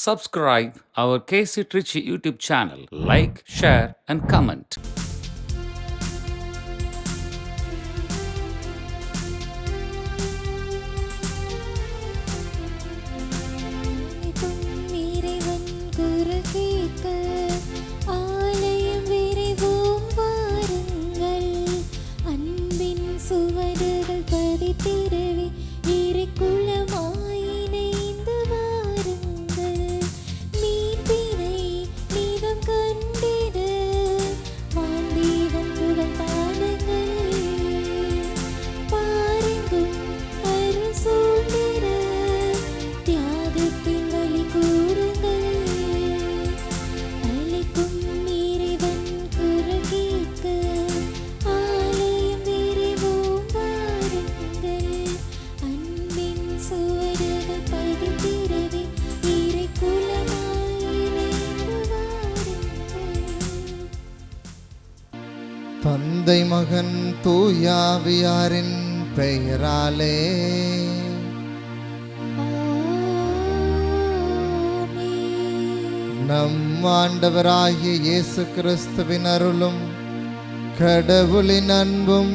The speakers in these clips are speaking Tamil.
subscribe our KC Trichy YouTube channel. Like, share and comment. தந்தை மகன் தூயாவியாரின் பெயராலே நம் ஆண்டவராகிய இயேசு கிறிஸ்துவின் அருளும் கடவுளின் அன்பும்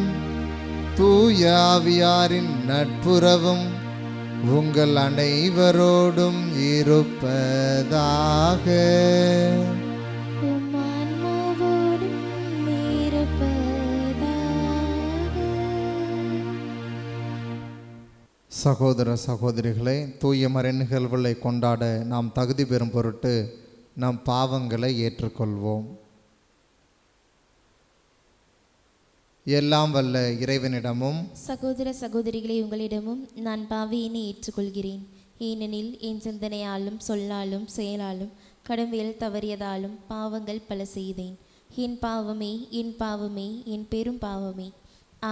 தூயாவியாரின் நட்புறவும் உங்கள் அனைவரோடும் இருப்பதாக. சகோதர சகோதரிகளை, தூய மறை நிகழ்வுகளை கொண்டாட நாம் தகுதி பெறும் பொருட்டு நம் பாவங்களை ஏற்றுக்கொள்வோம். எல்லாம் வல்ல இறைவனிடமும் சகோதர சகோதரிகளை உங்களிடமும் நான் பாவியினை ஏற்றுக்கொள்கிறேன். ஏனெனில் என் சிந்தனையாலும் சொல்லாலும் செயலாலும் கடமையில் தவறியதாலும் பாவங்கள் பல செய்தேன். என் பாவமே என் பாவமே என் பெரும் பாவமே.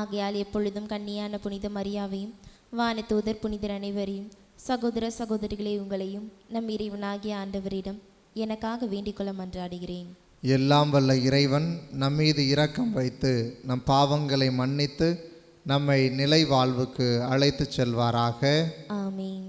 ஆகையால் எப்பொழுதும் கன்னியான புனித மரியாவையும் வானதூதர் புனிதர் அனைவரையும் சகோதர சகோதரிகளை உங்களையும் நம் இறைவனாகிய ஆண்டவரிடம் எனக்காக வேண்டிக்கொள்ள மன்றாடுகிறேன். எல்லாம் வல்ல இறைவன் நம்மீது இரக்கம் வைத்து நம் பாவங்களை மன்னித்து நம்மை நிலை வாழ்வுக்கு அழைத்து செல்வாராக. ஆமீன்.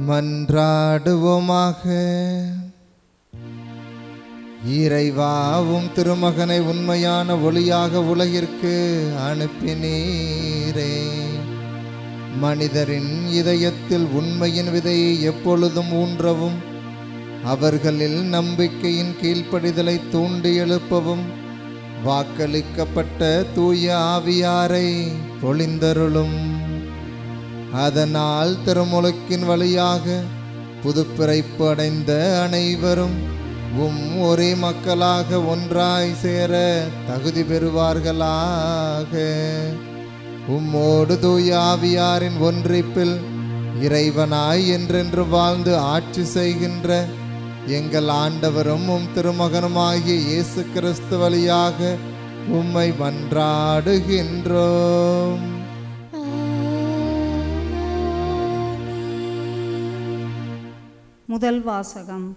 மன்றாடுவோமாக. இறைவாவும் திருமகனை உண்மையான ஒளியாக உலகிற்கு அனுப்பினீரே. மனிதரின் இதயத்தில் உண்மையின் விதையை எப்பொழுதும் ஊன்றவும் அவர்களில் நம்பிக்கையின் கீழ்ப்படிதலை தூண்டி எழுப்பவும் வாக்களிக்கப்பட்ட தூய ஆவியாரை பொழிந்தருளும். அதனால் திருமுழுக்கின் வழியாக புதுப்பிறப்பு அடைந்த அனைவரும் ஒரே மக்களாக ஒன்றாய் சேர தகுதி பெறுவார்களாக. உம்மோடு தூய ஆவியாரின் ஒன்றிப்பில் இறைவனாய் என்றென்று வாழ்ந்து ஆட்சி செய்கின்ற எங்கள் ஆண்டவரும் திருமகனுமாகிய இயேசு கிறிஸ்து வழியாக உம்மை மன்றாடுகின்றோம். முதல் வாசகம்.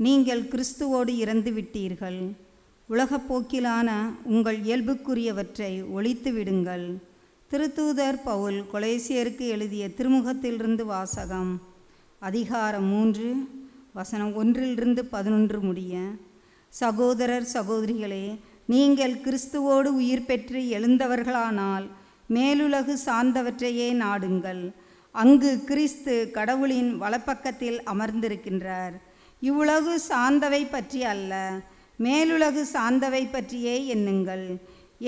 நீங்கள் கிறிஸ்துவோடு இறந்து விட்டீர்கள். உலகப்போக்கிலான உங்கள் இயல்புக்குரியவற்றை ஒழித்து விடுங்கள். திருத்தூதர் பவுல் கொலேசியருக்கு எழுதிய திருமுகத்திலிருந்து வாசகம். அதிகாரம் 3 வசனம் 1-11 முடிய. சகோதரர் சகோதரிகளே, நீங்கள் கிறிஸ்துவோடு உயிர் பெற்று எழுந்தவர்களானால் மேலுலகு சார்ந்தவற்றையே நாடுங்கள். அங்கு கிறிஸ்து கடவுளின் வலப்பக்கத்தில் அமர்ந்திருக்கின்றார். இவ்வுலகு சார்ந்தவை பற்றி அல்ல, மேலுலகு சார்ந்தவை பற்றியே எண்ணுங்கள்.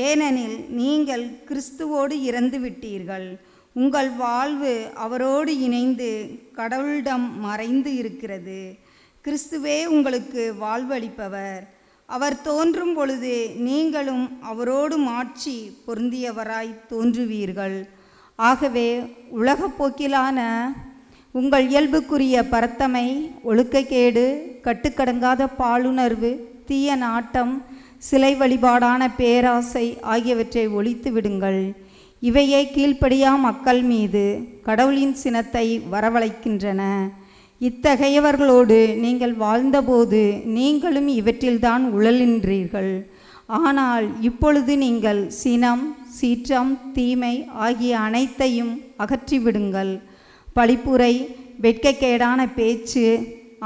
ஏனெனில் நீங்கள் கிறிஸ்துவோடு இறந்து விட்டீர்கள். உங்கள் வாழ்வு அவரோடு இணைந்து கடவுளிடம் மறைந்து இருக்கிறது. கிறிஸ்துவே உங்களுக்கு வாழ்வளிப்பவர். அவர் தோன்றும் பொழுது நீங்களும் அவரோடு மாட்சி பொருந்தியவராய் தோன்றுவீர்கள். ஆகவே உலகப்போக்கிலான உங்கள் இயல்புக்குரிய பரத்தமை, ஒழுக்கக்கேடு, கட்டுக்கடங்காத பாலுணர்வு, தீய நாட்டம், சிலை வழிபாடான பேராசை ஆகியவற்றை ஒழித்து விடுங்கள். இவையே கீழ்ப்படியா மக்கள் மீது கடவுளின் சினத்தை வரவழைக்கின்றன. இத்தகையவர்களோடு நீங்கள் வாழ்ந்தபோது நீங்களும் இவற்றில்தான் உழலின்றீர்கள். ஆனால் இப்பொழுது நீங்கள் சினம், சீற்றம், தீமை ஆகிய அனைத்தையும் அகற்றிவிடுங்கள். பழிப்புரை, வெட்கக்கேடான பேச்சு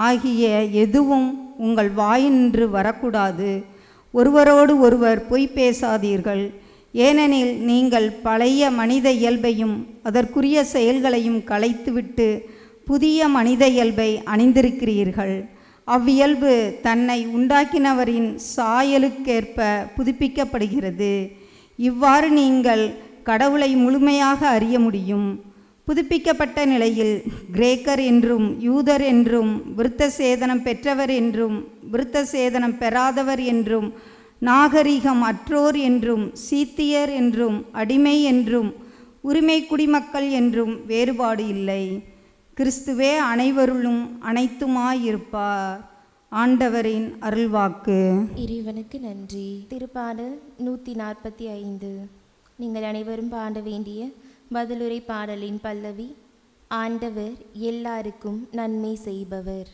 ஆகிய எதுவும் உங்கள் வாயினின்று வரக்கூடாது. ஒருவரோடு ஒருவர் பொய் பேசாதீர்கள். ஏனெனில் நீங்கள் பழைய மனித இயல்பையும் அதற்குரிய செயல்களையும் களைத்துவிட்டு புதிய மனித இயல்பை அணிந்திருக்கிறீர்கள். அவ்வியல்பு தன்னை உண்டாக்கினவரின் சாயலுக்கேற்ப புதுப்பிக்கப்படுகிறது. இவ்வாறு நீங்கள் கடவுளை முழுமையாக அறிய முடியும். புதுப்பிக்கப்பட்ட நிலையில் கிரேக்கர் என்றும் யூதர் என்றும், விருத்த சேதனம் பெற்றவர் என்றும் விருத்த சேதனம் பெறாதவர் என்றும், நாகரிகம் அற்றோர் என்றும், சீத்தியர் என்றும், அடிமை என்றும், உரிமை குடிமக்கள் என்றும் வேறுபாடு இல்லை. கிறிஸ்துவே அனைவருளும் அனைத்துமாயிருப்பார். ஆண்டவரின் அருள்வாக்கு. இறைவனுக்கு நன்றி. திருப்பாடல் 145. நீங்கள் அனைவரும் பாட வேண்டிய பதிலுரை பாடலின் பல்லவி: ஆண்டவர் எல்லாருக்கும் நன்மை செய்பவர்.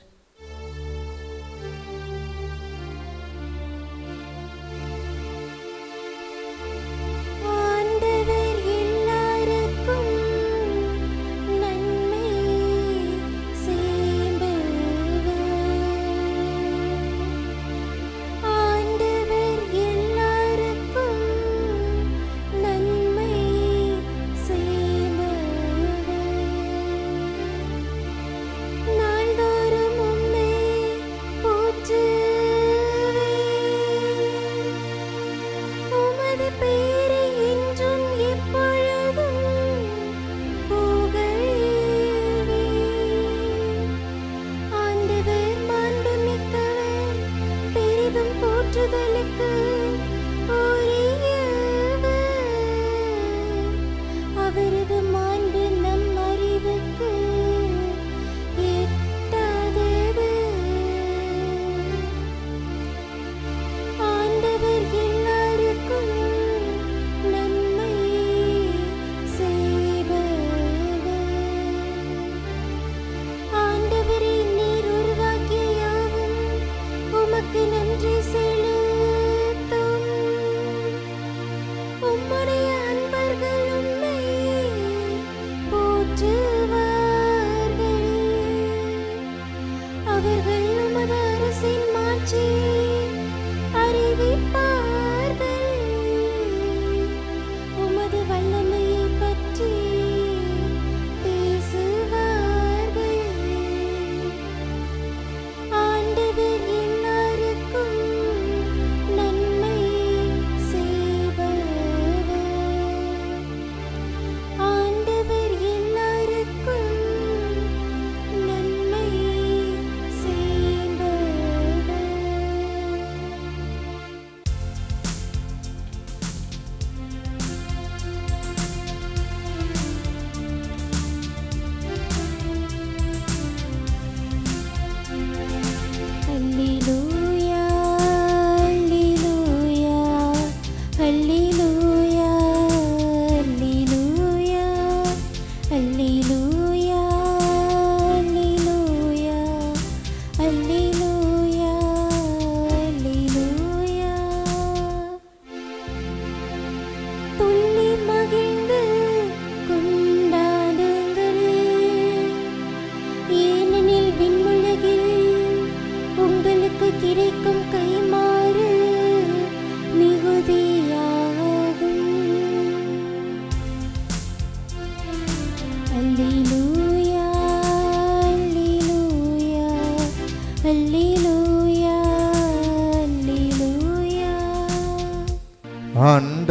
Alleluia.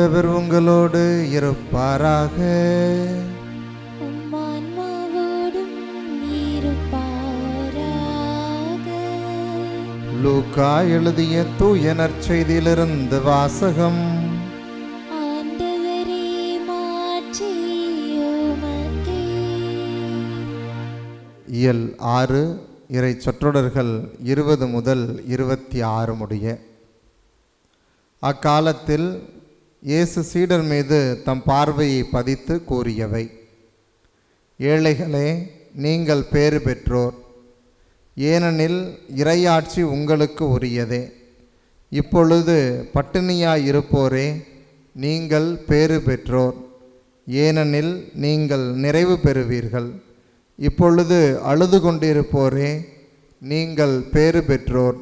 ஆண்டவர் உங்களோடு இருப்பாராக. உம்மான்மாவோடும் இருப்பாராக. லூக்கா எழுதிய தூய நற்செய்தியிலிருந்து வாசகம். ஆண்டவரே, மாற்றி உமக்கே. இயல் 6 இறை சொற்றொடர்கள் 20 முதல் 26 முடிய. அக்காலத்தில் இயேசு சீடர் மீது தம் பார்வையை பதித்து கூறியவை: ஏழைகளே, நீங்கள் பேறு பெற்றோர், ஏனெனில் இறையாட்சி உங்களுக்கு உரியதே. இப்பொழுது பட்டினியாயிருப்போரே, நீங்கள் பேறு பெற்றோர், ஏனெனில் நீங்கள் நிறைவு பெறுவீர்கள். இப்பொழுது அழுது கொண்டிருப்போரே, நீங்கள் பேறு பெற்றோர்,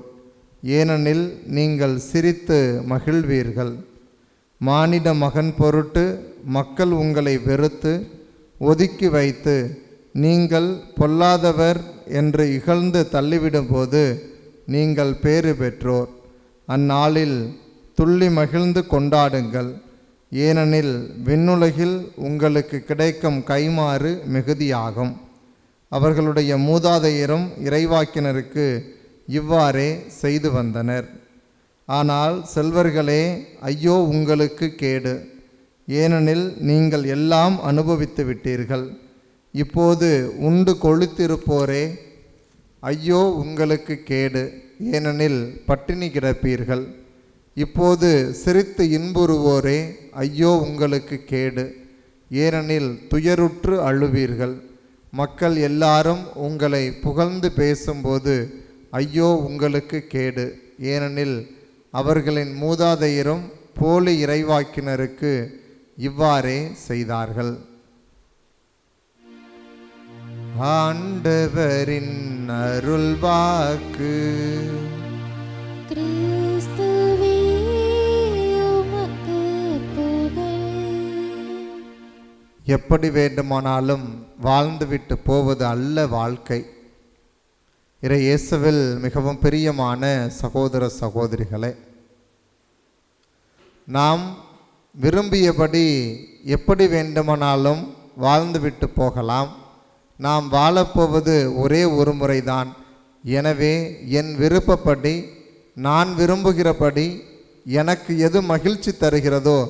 ஏனெனில் நீங்கள் சிரித்து மகிழ்வீர்கள். மானிட மகன் பொருட்டு மக்கள் உங்களை வெறுத்து ஒதுக்கி வைத்து நீங்கள் பொல்லாதவர் என்று இகழ்ந்து தள்ளிவிடும்போது நீங்கள் பேறு பெற்றோர். அந்நாளில் துள்ளி மகிழ்ந்து கொண்டாடுங்கள், ஏனெனில் விண்ணுலகில் உங்களுக்கு கிடைக்கும் கைமாறு மிகுதியாகும். அவர்களுடைய மூதாதையரும் இறைவாக்கினருக்கு இவ்வாறே செய்து வந்தனர். ஆனால் செல்வர்களே, ஐயோ உங்களுக்கு கேடு, ஏனெனில் நீங்கள் எல்லாம் அனுபவித்து விட்டீர்கள். இப்போது உண்டு கொழுத்திருப்போரே, ஐயோ உங்களுக்கு கேடு, ஏனெனில் பட்டினி கிடப்பீர்கள். இப்போது சிரித்து இன்புறுவோரே, ஐயோ உங்களுக்கு கேடு, ஏனெனில் துயருற்று அழுவீர்கள். மக்கள் எல்லாரும் உங்களை புகழ்ந்து பேசும்போது ஐயோ உங்களுக்கு கேடு, ஏனெனில் அவர்களின் மூதாதையரும் போலி இறைவாக்கினருக்கு இவ்வாறே செய்தார்கள். ஆண்டவரின் அருள்வாக்கு. கிறிஸ்துவே, உமக்கு புகழ். எப்படி வேண்டுமானாலும் வாழ்ந்துவிட்டு போவது அல்ல வாழ்க்கை. இறை இயேசுவில் மிகவும் பிரியமான சகோதர சகோதரிகளே, நாம் விரும்பியபடி எப்படி வேண்டுமானாலும் வாழ்ந்துவிட்டு போகலாம். நாம் வாழப்போவது ஒரே ஒரு முறைதான். எனவே என் விருப்பப்படி, நான் விரும்புகிறபடி, எனக்கு எது மகிழ்ச்சி தருகிறதோ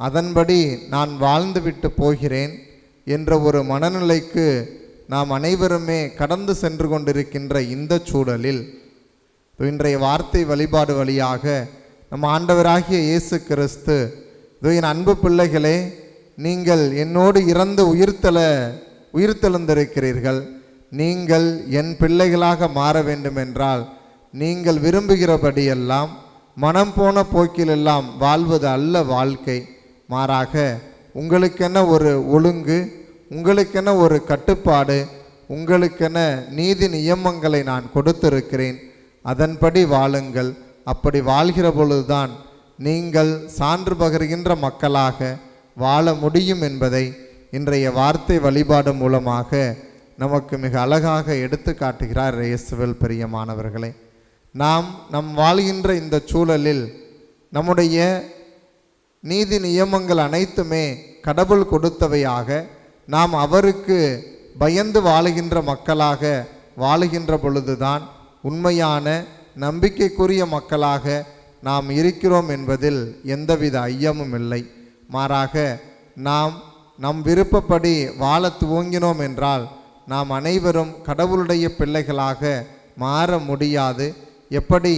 அதன்படி நான் வாழ்ந்துவிட்டு போகிறேன் என்ற ஒரு மனநிலைக்கு நாம் அனைவருமே கடந்து சென்று கொண்டிருக்கின்ற இந்த சூழலில் இன்றைய வார்த்தை வழிபாடு வழியாக நம் ஆண்டவராகிய இயேசு கிறிஸ்து, என் அன்பு பிள்ளைகளே, நீங்கள் என்னோடு இறந்து உயிர்த்தெழுந்திருக்கிறீர்கள். நீங்கள் என் பிள்ளைகளாக மாற வேண்டுமென்றால் நீங்கள் விரும்புகிறபடியெல்லாம் மனம் போன போக்கிலெல்லாம் வாழ்வது அல்ல வாழ்க்கை. மாறாக உங்களுக்கென ஒரு ஒழுங்கு, உங்களுக்கென ஒரு கட்டுப்பாடு, உங்களுக்கென நீதி நியமங்களை நான் கொடுத்திருக்கிறேன். அதன்படி வாழுங்கள். அப்படி வாழ்கிற பொழுதுதான் நீங்கள் சான்று பகர்கின்ற மக்களாக வாழ முடியும் என்பதை இன்றைய வார்த்தை வழிபாடு மூலமாக நமக்கு மிக அழகாக எடுத்து காட்டுகிறார் இயேசுவில். பிரியமானவர்களே, நம் வாழ்கின்ற இந்த சூழலில் நம்முடைய நீதி நியமங்கள் அனைத்துமே கடவுள் கொடுத்தவையாக, நாம் அவருக்கு பயந்து வாழுகின்ற மக்களாக வாழுகின்ற பொழுதுதான் உண்மையான நம்பிக்கைக்குரிய மக்களாக நாம் இருக்கிறோம் என்பதில் எந்தவித ஐயமும் இல்லை. மாறாக நம் விருப்பப்படி வாழ துவங்கினோம் என்றால் நாம் அனைவரும் கடவுளுடைய பிள்ளைகளாக மாற முடியாது. எப்படி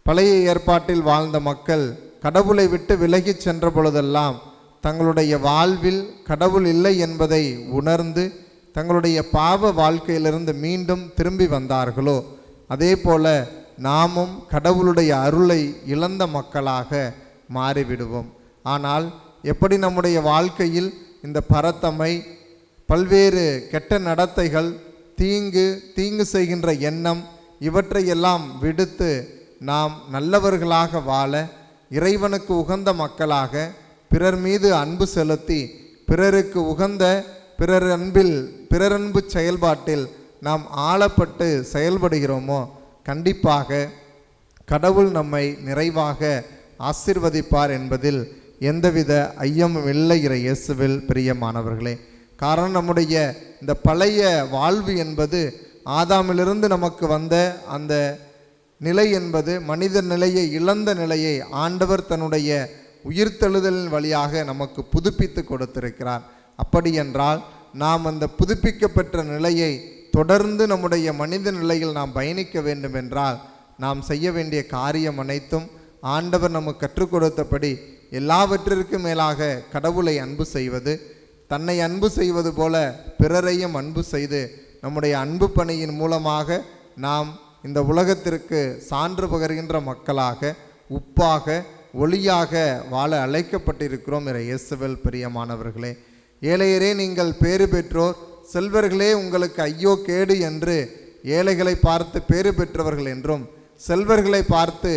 பழைய ஏற்பாட்டில் வாழ்ந்த மக்கள் கடவுளை விட்டு விலகி சென்ற பொழுதெல்லாம் தங்களுடைய வாழ்வில் கடவுள் இல்லை என்பதை உணர்ந்து தங்களுடைய பாவ வாழ்க்கையிலிருந்து மீண்டும் திரும்பி வந்தார்களோ, அதே போல நாமும் கடவுளுடைய அருளை இழந்த மக்களாக மாறிவிடுவோம். ஆனால் எப்படி நம்முடைய வாழ்க்கையில் இந்த பரத்தமை, பல்வேறு கெட்ட நடத்தைகள், தீங்கு செய்கின்ற எண்ணம் இவற்றையெல்லாம் விடுத்து நாம் நல்லவர்களாக வாழ, இறைவனுக்கு உகந்த மக்களாக, பிறர் மீது அன்பு செலுத்தி பிறருக்கு உகந்த பிறரன்பு செயல்பாட்டில் நாம் ஆளப்பட்டு செயல்படுகிறோமோ, கண்டிப்பாக கடவுள் நம்மை நிறைவாக ஆசீர்வதிப்பார் என்பதில் எந்தவித ஐயமும் இல்லை இயேசுவில் பிரியமானவர்களே. காரணம், நம்முடைய இந்த பழைய வாழ்வு என்பது ஆதாமிலிருந்து நமக்கு வந்த அந்த நிலை என்பது மனித நிலையை இழந்த நிலையை ஆண்டவர் தன்னுடைய உயிர்த்தெழுதலின் வழியாக நமக்கு புதுப்பித்து கொடுத்திருக்கிறார். அப்படி என்றால் நாம் அந்த புதுப்பிக்கப்பெற்ற நிலையை தொடர்ந்து நம்முடைய மனித நிலையில் நாம் பயணிக்க வேண்டும் என்றால் நாம் செய்ய வேண்டிய காரியம் அனைத்தும் ஆண்டவர் நமக்கு கற்றுக் கொடுத்தபடி எல்லாவற்றிற்கும் மேலாக கடவுளை அன்பு செய்வது, தன்னை அன்பு செய்வது போல பிறரையும் அன்பு செய்து நம்முடைய அன்பு பணியின் மூலமாக நாம் இந்த உலகத்திற்கு சான்று பகர்கின்ற மக்களாக, உப்பாக, ஒளியாக வாழ அழைக்கப்பட்டிருக்கிறோம் இயேசுவில் பிரியமானவர்களே. ஏழையரே நீங்கள் பேறு பெற்றோர், செல்வர்களே உங்களுக்கு ஐயோ கேடு என்று ஏழைகளை பார்த்து பேறு பெற்றவர்கள் என்றும், செல்வர்களை பார்த்து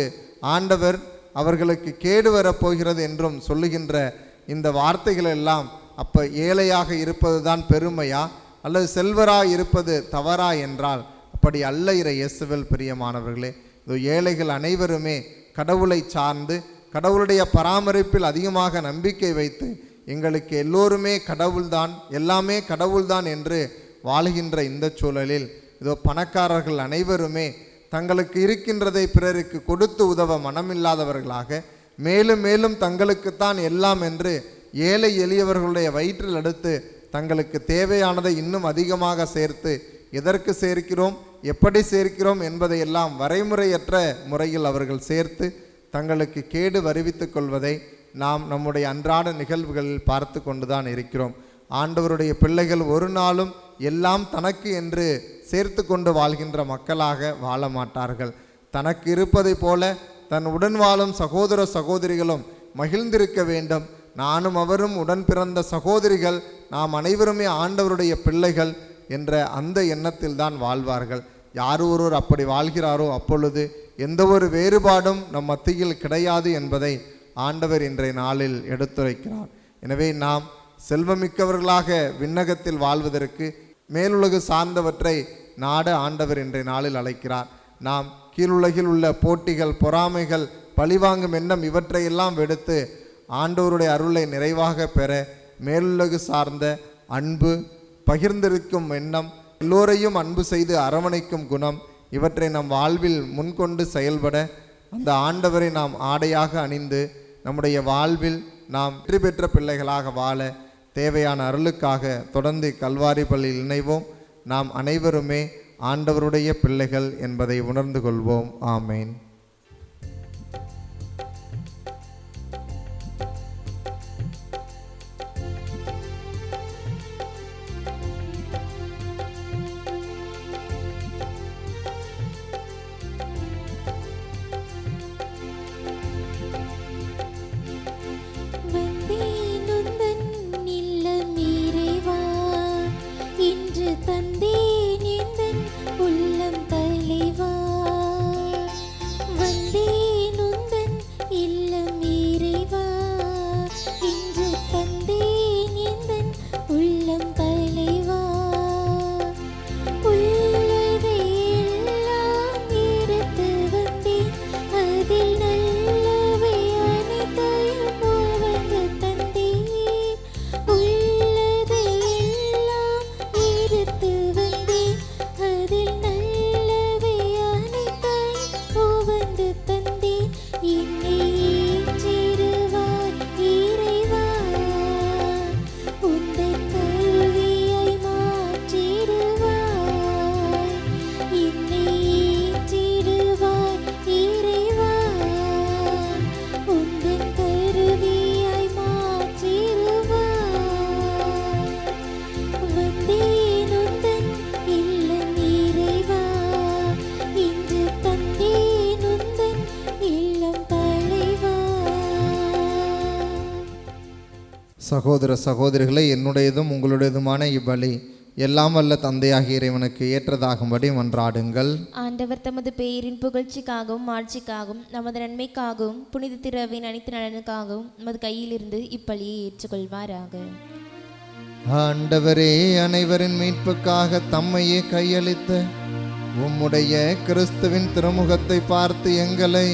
ஆண்டவர் அவர்களுக்கு கேடு வரப்போகிறது என்றும் சொல்லுகின்ற இந்த வார்த்தைகள் எல்லாம் அப்போ ஏழையாக இருப்பது தான் பெருமையா அல்லது செல்வராக இருப்பது தவறா என்றால் அப்படி அல்ல இயேசுவில் பிரியமானவர்களே. ஏழைகள் அனைவருமே கடவுளை சார்ந்து கடவுளுடைய பராமரிப்பில் அதிகமாக நம்பிக்கை வைத்து எங்களுக்கு எல்லோருமே கடவுள்தான், எல்லாமே கடவுள்தான் என்று வாழுகின்ற இந்த சூழலில் பணக்காரர்கள் அனைவருமே தங்களுக்கு இருக்கின்றதை பிறருக்கு கொடுத்து உதவ மனமில்லாதவர்களாக, மேலும் மேலும் தங்களுக்குத்தான் எல்லாம் என்று ஏழை எளியவர்களுடைய வயிற்றில் எடுத்து தங்களுக்கு தேவையானதை இன்னும் அதிகமாக சேர்த்து எதற்கு சேர்க்கிறோம், எப்படி சேர்க்கிறோம் என்பதையெல்லாம் வரைமுறையற்ற முறையில் அவர்கள் சேர்த்து தங்களுக்கு கேடு வருவித்து கொள்வதை நாம் நம்முடைய அன்றாட நிகழ்வுகளில் பார்த்து கொண்டுதான் இருக்கிறோம். ஆண்டவருடைய பிள்ளைகள் ஒரு நாளும் எல்லாம் தனக்கு என்று சேர்த்து கொண்டு வாழ்கின்ற மக்களாக வாழ மாட்டார்கள். தனக்கு இருப்பதை போல தன் உடன் வாழும் சகோதர சகோதரிகளும் மகிழ்ந்திருக்க வேண்டும். நானும் அவரும் உடன் பிறந்த சகோதரிகள், நாம் அனைவருமே ஆண்டவருடைய பிள்ளைகள் என்ற அந்த எண்ணத்தில் தான் வாழ்வார்கள். யார் ஒருவர் அப்படி வாழ்கிறாரோ அப்பொழுது எந்த ஒரு வேறுபாடும் நம் மத்தியில் கிடையாது என்பதை ஆண்டவர் இன்றைய நாளில் எடுத்துரைக்கிறார். எனவே நாம் செல்வமிக்கவர்களாக விண்ணகத்தில் வாழ்வதற்கு மேலுலகு சார்ந்தவற்றை நாட ஆண்டவர் இன்றைய நாளில் அழைக்கிறார். நாம் கீழுலகில் உள்ள போட்டிகள், பொறாமைகள், பழிவாங்கும் எண்ணம் இவற்றையெல்லாம் வெடுத்து ஆண்டவருடைய அருளை நிறைவாக பெற மேலுலகு சார்ந்த அன்பு, பகிர்ந்திருக்கும் எண்ணம், எல்லோரையும் அன்பு செய்து அரவணைக்கும் குணம், இவற்றை நம் வாழ்வில் முன்கொண்டு செயல்பட அந்த ஆண்டவரை நாம் ஆடையாக அணிந்து நம்முடைய வாழ்வில் நாம் வெற்றி பெற்ற பிள்ளைகளாக வாழ தேவையான அருளுக்காக தொடர்ந்து கல்வாரி பள்ளியில் இணைவோம். நாம் அனைவருமே ஆண்டவருடைய பிள்ளைகள் என்பதை உணர்ந்து கொள்வோம். ஆமேன். சகோதர சகோதரிகளை, என்னுடையதும் உங்களுடையதுமான இவ்வழி எல்லாம் வல்ல தந்தையாகிய இறைவனுக்கு ஏற்றதாகும்படி மன்றாடுங்கள். ஆண்டவர் தமது பெயரின் புகழ்ச்சிக்காகவும் ஆட்சிக்காகவும் நமது நன்மைக்காகவும் புனித திருவின் அனைத்து நலனுக்காகவும் நமது கையிலிருந்து இப்பலியை ஏற்றுக்கொள்வாராக. ஆண்டவரே, அனைவரின் மீட்புக்காக தம்மையே கையளித்த உம்முடைய கிறிஸ்துவின் திருமுகத்தை பார்த்து எங்களை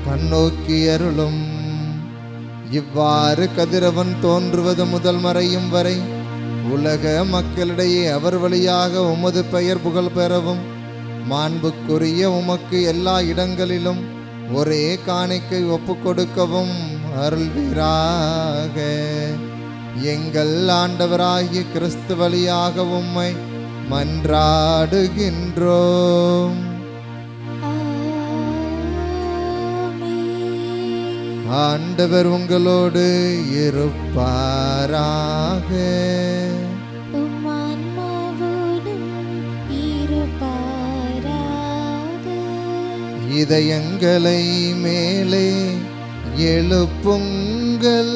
கண்ணோக்கி அருளும். இவ்வாறு கதிரவன் தோன்றுவது முதல் மறையும் வரை உலக மக்களிடையே அவர் வழியாக உமது பெயர் புகழ் பெறவும் மாண்புக்குரிய உமக்கு எல்லா இடங்களிலும் ஒரே காணிக்கை ஒப்பு கொடுக்கவும் அருள்வீராக. எங்கள் ஆண்டவராகிய கிறிஸ்து வழியாக உம்மை மன்றாடுகின்றோம். ஆண்டவர் உங்களோடு இருப்பாராக. உம் ஆன்மாவோடும் இருப்பாராக. இதயங்களை மேலே எழுப்புங்கள்.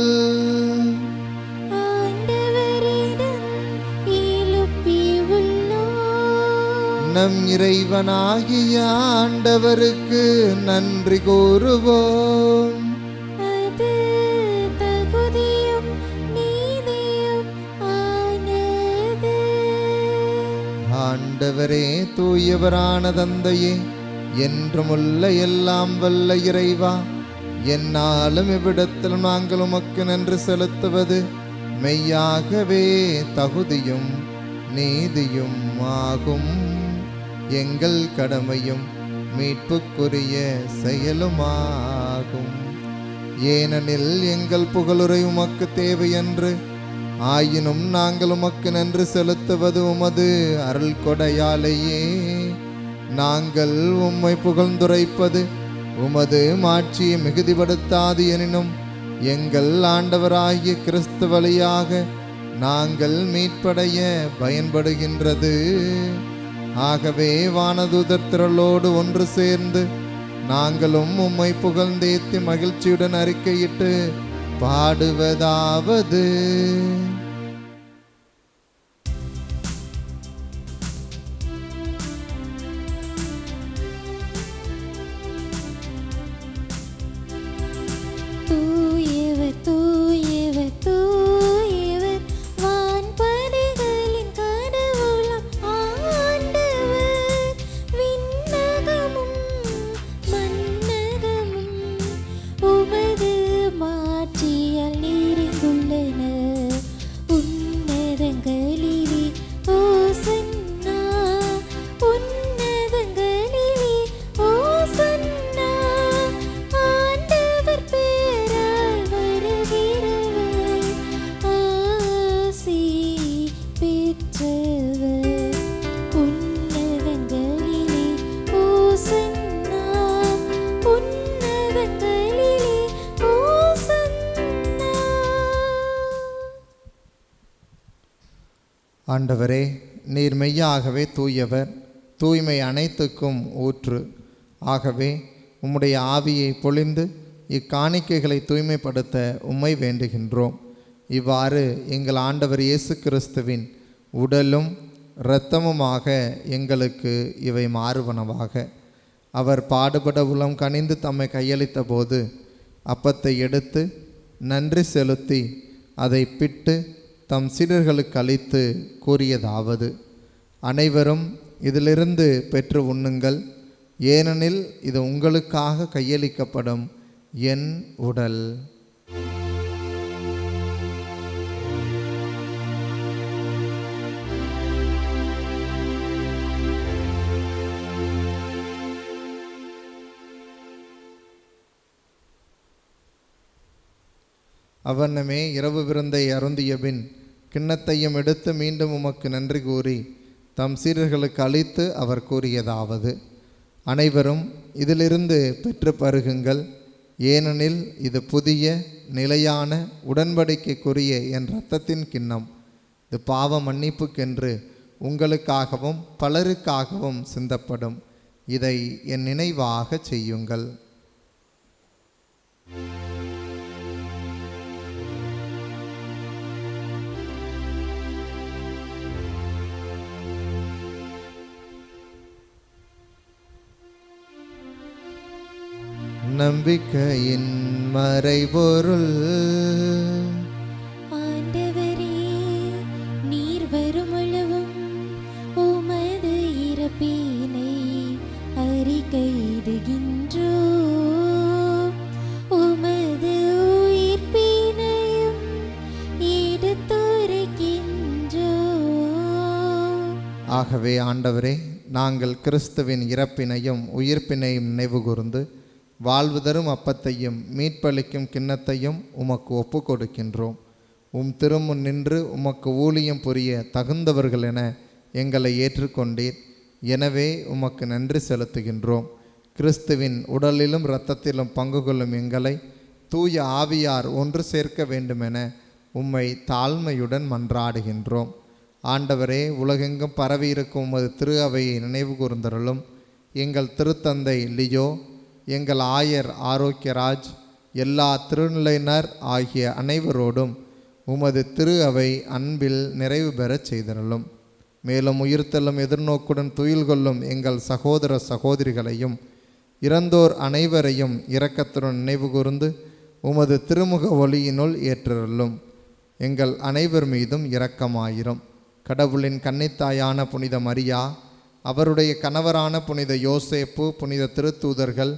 ஆண்டவரிடம் எழுப்பியுள்ளோம். நம் இறைவனாகிய ஆண்டவருக்கு நன்றி கூறுவோம். அது தகுதியும் நீதியும் ஆனது. ஆண்டவரே, தூயவரான தந்தையே, என்றுமுள்ள எல்லாம் வல்ல இறைவா, என்னாலும் இவ்விடத்தில் நாங்கள் உமக்கு நன்றி செலுத்துவது மெய்யாகவே தகுதியும் நீதியும் ஆகும். எங்கள் கடமையும் மீட்புக்குரிய செயலுமாகும். ஏனெனில் எங்கள் புகழுரை உமக்கு தேவையன்று, ஆயினும் நாங்கள் உமக்கு நன்றி செலுத்துவது உமது அருள் கொடையாலேயே. நாங்கள் உம்மை புகழ்ந்துரைப்பது உமது மாட்சியை மிகுதிப்படுத்தாது எனினும் எங்கள் ஆண்டவராகிய கிறிஸ்து வழியாக நாங்கள் மீட்படைய பயன்படுகின்றது. ஆகவே வானதூதர் திரளோடு ஒன்று சேர்ந்து நாங்களும் உம்மை புகழ்ந்தேத்தி மகிழ்ச்சியுடன் அறிக்கையிட்டு பாடுவதாவது: தூயவர் தூயவர் தூயவர் வான்படைகளின் கடவுளாம் ஆண்டவர். விண்ணகமும் மண்ணகமும் உமது மாட்சியால் நிறைந்துள்ளன. உன்னதங்களிலே ஓசன்னா, உன்னதங்களிலே ஓசன்னா. ஆண்டவர் பேரால் வருகிறவர் ஆசி பெற்றவர். உன்னதங்களிலே ஓசன்னா, உன்னதங்களிலே ஓசன்னா. ஆண்டவரே, நீர் மெய்யாகவே தூயவர், தூய்மை அனைத்துக்கும் ஊற்று. ஆகவே உம்முடைய ஆவியை பொழிந்து இக்காணிக்கைகளை தூய்மைப்படுத்த உம்மை வேண்டுகின்றோம். இவ்வாறு எங்கள் ஆண்டவர் இயேசு கிறிஸ்துவின் உடலும் இரத்தமுமாக எங்களுக்கு இவை மாறுவனவாக. அவர் பாடுபட உளம் கனிந்து தம்மை கையளித்த போது அப்பத்தை எடுத்து நன்றி செலுத்தி அதை பிட்டு தம் சீடர்களுக்கு அளித்து கூறியதாவது: அனைவரும் இதிலிருந்து பெற்று உண்ணுங்கள், ஏனெனில் இது உங்களுக்காக கையளிக்கப்படும் என் உடல். அவ்வண்ணமே இரவு விருந்தை அருந்திய பின் கிண்ணத்தையும் எடுத்து மீண்டும் உமக்கு நன்றி கூறி தம் சீடர்களுக்கு அளித்து அவர் கூறியதாவது: அனைவரும் இதிலிருந்து பெற்று பருகுங்கள், ஏனெனில் இது புதிய நிலையான உடன்படிக்கைக்குரிய என் இரத்தத்தின் கிண்ணம். இது பாவ மன்னிப்புக்கென்று உங்களுக்காகவும் பலருக்காகவும் சிந்தப்படும். இதை என் நினைவாக செய்யுங்கள். நம்பிக்கையின் மறைபொருள். ஆண்டவரே, நீர் வருமளவும் உமது இறப்பினை அறிக்கையிடுகின்றோம். உமது உயிர்ப்பினையும் ஆகவே ஆண்டவரே, நாங்கள் கிறிஸ்துவின் இறப்பினையும் உயிர்ப்பினையும் நினைவு கூர்ந்து வாழ்வு தரும் அப்பத்தையும் மீட்பளிக்கும் கிண்ணத்தையும் உமக்கு ஒப்பு கொடுக்கின்றோம். திருமுன் நின்று உமக்கு ஊழியம் புரிய தகுந்தவர்கள் என எங்களை ஏற்றுக்கொண்டீர். எனவே உமக்கு நன்றி செலுத்துகின்றோம். கிறிஸ்துவின் உடலிலும் இரத்தத்திலும் பங்கு கொள்ளும் எங்களை தூய ஆவியார் ஒன்று சேர்க்க வேண்டுமென உம்மை தாழ்மையுடன் மன்றாடுகின்றோம். ஆண்டவரே, உலகெங்கும் பரவியிருக்கும் உமது திரு அவையை நினைவு கூர்ந்தருளும். எங்கள் திருத்தந்தை லியோ, எங்கள் ஆயர் ஆரோக்கியராஜ், எல்லா திருநிலையினர் ஆகிய அனைவரோடும் உமது திரு அவை அன்பில் நிறைவு பெறச் செய்தருளும். மேலும் உயிர்த்தெல்லும் எதிர்நோக்குடன் துயில் கொள்ளும் எங்கள் சகோதர சகோதரிகளையும் இறந்தோர் அனைவரையும் இரக்கத்துடன் நினைவு கூர்ந்து உமது திருமுக ஒளியினுள் ஏற்றருளும். எங்கள் அனைவர் மீதும் இரக்கமாயிரும். கடவுளின் கன்னித்தாயான புனித மரியா, அவருடைய கணவரான புனித யோசேப்பு, புனித திருத்தூதர்கள்,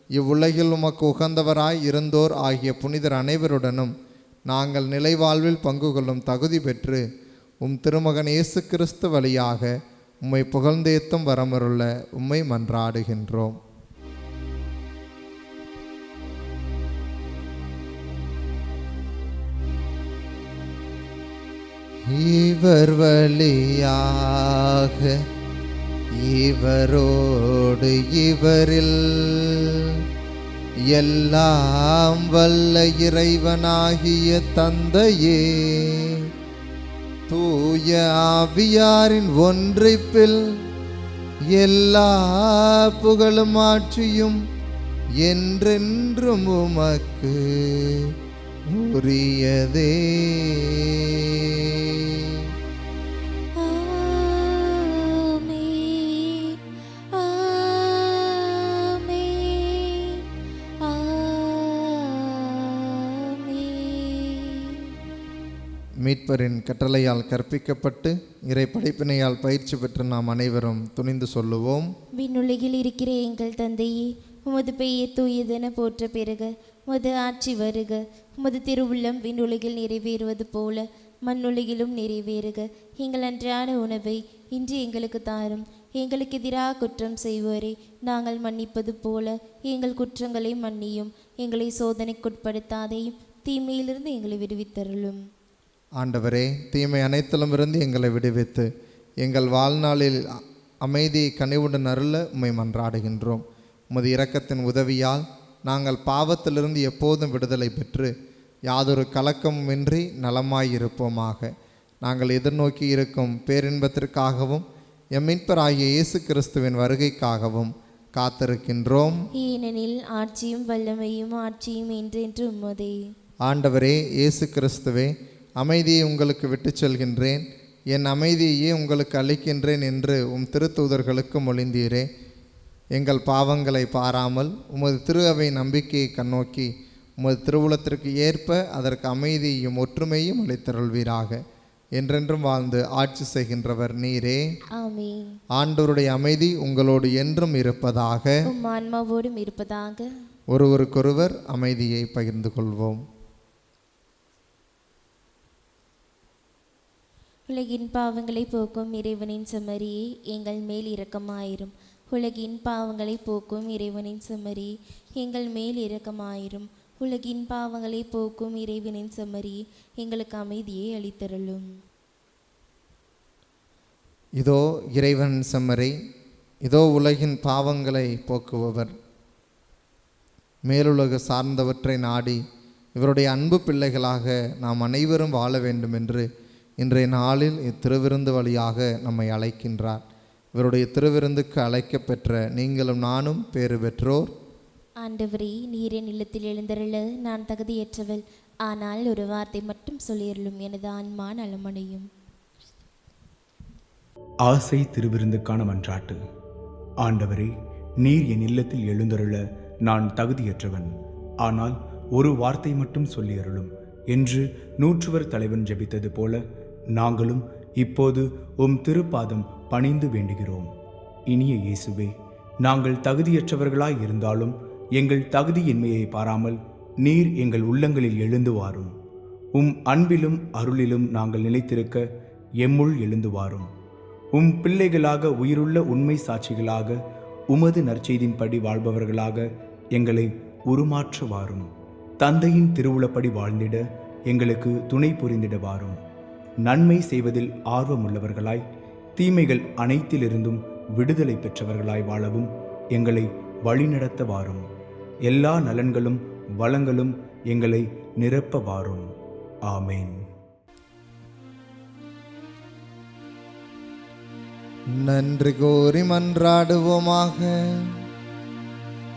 இவ்வுலகில் உமக்கு உகந்தவராய் இருந்தோர் ஆகிய புனிதர் அனைவருடனும் நாங்கள் நிலைவாழ்வில் பங்கு கொள்ளும் தகுதி பெற்று திருமகன் இயேசு கிறிஸ்து வழியாக உம்மை புகழ்ந்தேத்தும் வரமருள்ள உம்மை மன்றாடுகின்றோம். இவர் வழியாக இவரோடு இவரில் எல்லாம் வல்ல இறைவனாகிய தந்தையே, தூய ஆவியாரின் ஒன்றிப்பில் எல்லா புகழும் ஆட்சியும் என்றென்றும் உமக்கு உரியதே. மீட்பரின் கட்டளையால் கற்பிக்கப்பட்டு இறை படைப்பினையால் பயிற்சி பெற்று நாம் அனைவரும் துணிந்து சொல்லுவோம். விண்ணுலகில் இருக்கிற எங்கள் தந்தையே, உமது பெயர் தூயதென போற்ற பெறுக. உமது ஆட்சி வருக. உமது திருவுள்ளம் விண்ணுலகில் நிறைவேறுவது போல மண்ணுலகிலும் நிறைவேறுக. எங்கள் அன்றாட உணவை இன்று எங்களுக்கு தாரும். எங்களுக்கு எதிராக குற்றம் செய்வோரை நாங்கள் மன்னிப்பது போல எங்கள் குற்றங்களை மன்னியும். எங்களை சோதனைக்குட்படுத்தாதையும் தீமையிலிருந்து எங்களை விடுவித்தருளும். ஆண்டவரே, தீமை அனைத்திலும் இருந்து எங்களை விடுவித்து எங்கள் வாழ்நாளில் அமைதியை கனிவுடன் அருள உம்மை மன்றாடுகின்றோம். உமது இரக்கத்தின் உதவியால் நாங்கள் பாவத்திலிருந்து எப்போதும் விடுதலை பெற்று யாதொரு கலக்கமுமின்றி நலமாயிருப்போமாக. நாங்கள் எதிர்நோக்கி இருக்கும் பேரின்பத்திற்காகவும் எம் மீட்பராகிய இயேசு கிறிஸ்துவின் வருகைக்காகவும் காத்திருக்கின்றோம். ஏனெனில் ஆட்சியும் வல்லமையும் ஆட்சியும் என்றென்று உம்மதே. ஆண்டவரே இயேசு கிறிஸ்துவே, அமைதியை உங்களுக்கு விட்டு செல்கின்றேன், என் அமைதியையே உங்களுக்கு அளிக்கின்றேன் என்று திருத்தூதர்களுக்கு மொழிந்தீரே. எங்கள் பாவங்களை பாராமல் உமது திரு அவை நம்பிக்கையை கண்ணோக்கி உமது திருவுளத்திற்கு ஏற்ப அதற்கு அமைதியையும் ஒற்றுமையும் அளித்தருள்வீராக. என்றென்றும் வாழ்ந்து ஆட்சி செய்கின்றவர் நீரே. ஆமென். ஆண்டவருடைய அமைதி உங்களோடு என்றும் இருப்பதாக. உம் ஆன்மாவோடும் இருப்பதாக. ஒருவருக்கொருவர் அமைதியை பகிர்ந்து கொள்வோம். உலகின் பாவங்களை போக்கும் இறைவனின் செம்மறியே, எங்கள் மேல் இரக்கமாயிரும். உலகின் பாவங்களை போக்கும் இறைவனின் செம்மறியே, எங்கள் மேல் இரக்கமாயிரும். உலகின் பாவங்களை போக்கும் இறைவனின் செம்மறியே, எங்களுக்கு அமைதியை அளித்தருளும். இதோ இறைவன் செம்மறி, இதோ உலகின் பாவங்களை போக்குபவர். மேலுலக சார்ந்தவற்றை நாடி இவருடைய அன்பு பிள்ளைகளாக நாம் அனைவரும் வாழ வேண்டும் என்று இன்றைய நாளில் இத்திருவிருந்து வழியாக நம்மை அழைக்கின்றார். இவருடைய திருவிருந்துக்கு அழைக்கப்பெற்ற நீங்களும் நானும் பேறு பெற்றோர். ஆண்டவரே, நீரின் இல்லத்தில் எழுந்தருள நான் தகுதியற்றவள். ஆனால் ஒரு வார்த்தை மட்டும் சொல்லியருளும், எனது ஆன்மா நலமடையும். ஆசை திருவிருந்துக்கான மன்றாட்டு. ஆண்டவரே, நீர் என் இல்லத்தில் எழுந்தருள நான் தகுதியற்றவன். ஆனால் ஒரு வார்த்தை மட்டும் சொல்லியருளும் என்று நூற்றுவர் தலைவன் ஜெபித்தது போல நாங்களும் இப்போது திருப்பாதம் பணிந்து வேண்டுகிறோம். இனிய இயேசுவே, நாங்கள் தகுதியற்றவர்களாய் இருந்தாலும் எங்கள் தகுதியின்மையை பாராமல் நீர் எங்கள் உள்ளங்களில் எழுந்து வாரும். அன்பிலும் அருளிலும் நாங்கள் நிலைத்திருக்க எம்முள் எழுந்து வாரும். உம் பிள்ளைகளாக உயிருள்ள உண்மை சாட்சிகளாக உமது நற்செய்தின்படி வாழ்பவர்களாக எங்களை உருமாற்ற வாரும். தந்தையின் திருவுளப்படி வாழ்ந்திட எங்களுக்கு துணை புரிந்திட வாரும். நன்மை செய்வதில் ஆர்வமுள்ளவர்களாய் தீமைகள் அனைத்திலிருந்தும் விடுதலை பெற்றவர்களாய் வாழவும் எங்களை வழிநடத்த வாரும். எல்லா நலன்களும் வளங்களும் எங்களை நிரப்ப வாரும். ஆமேன். நன்றி கூறி மன்றாடுவோமாக.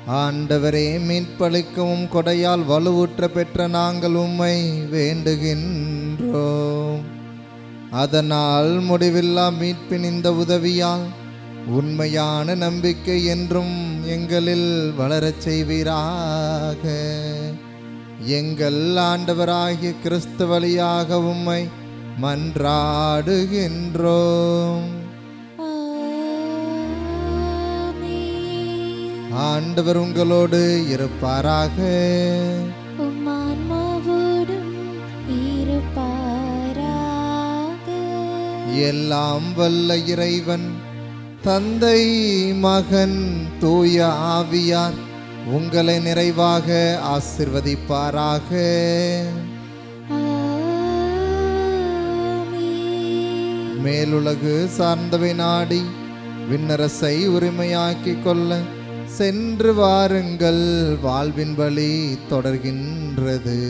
ஆண்டவரே, மீட்பளிக்கவும் கொடையால் வலுவுற்ற பெற்ற நாங்கள் உம்மை வேண்டுகின்றோம். அதனால் முடிவில்லா மீட்பின் இந்த உதவியால் உண்மையான நம்பிக்கை என்றும் எங்களில் வளரச் செய்வீராக. எங்கள் ஆண்டவராகிய கிறிஸ்து வழியாக உம்மை மன்றாடுகின்றோம். ஆண்டவர் உங்களோடு இருப்பாராக. எல்லாம் வல்ல இறைவன் தந்தை, மகன், தூய ஆவியார் உங்களை நிறைவாக ஆசிர்வதிப்பாராக. மேலுலகு சார்ந்தவை நாடி விண்ணரசை உரிமையாக்கிக் கொள்ள சென்று வாருங்கள். வாழ்வின் வழி தொடர்கின்றது.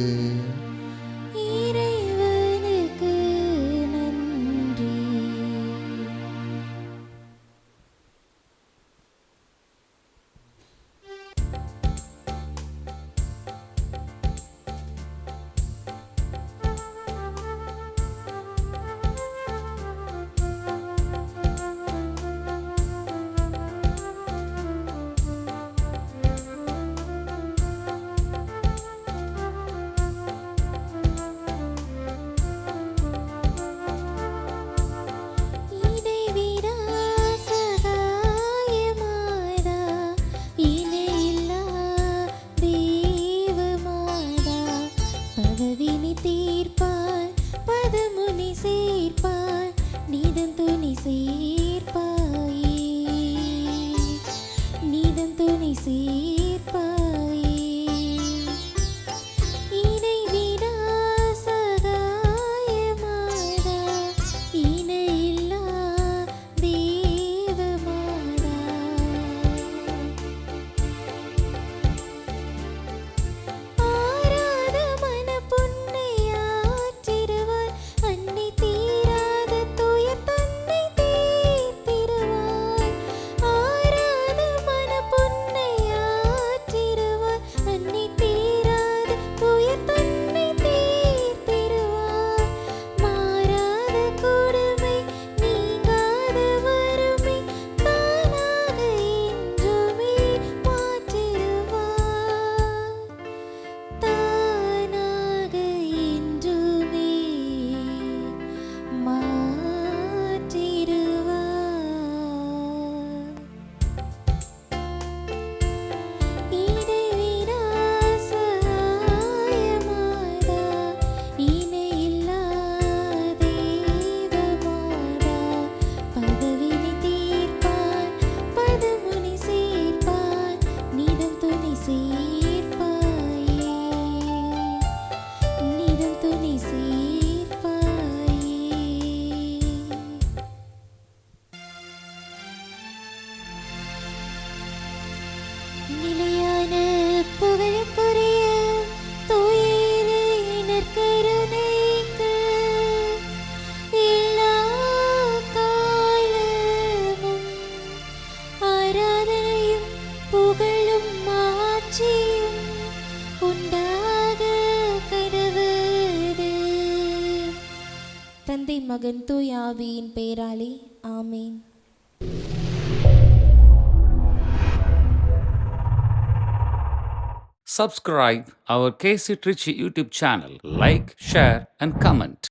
தந்தை, மகன், தூய ஆவியின் பெயராலே ஆமேன். Subscribe our KC Trichy YouTube channel. Like, share and comment.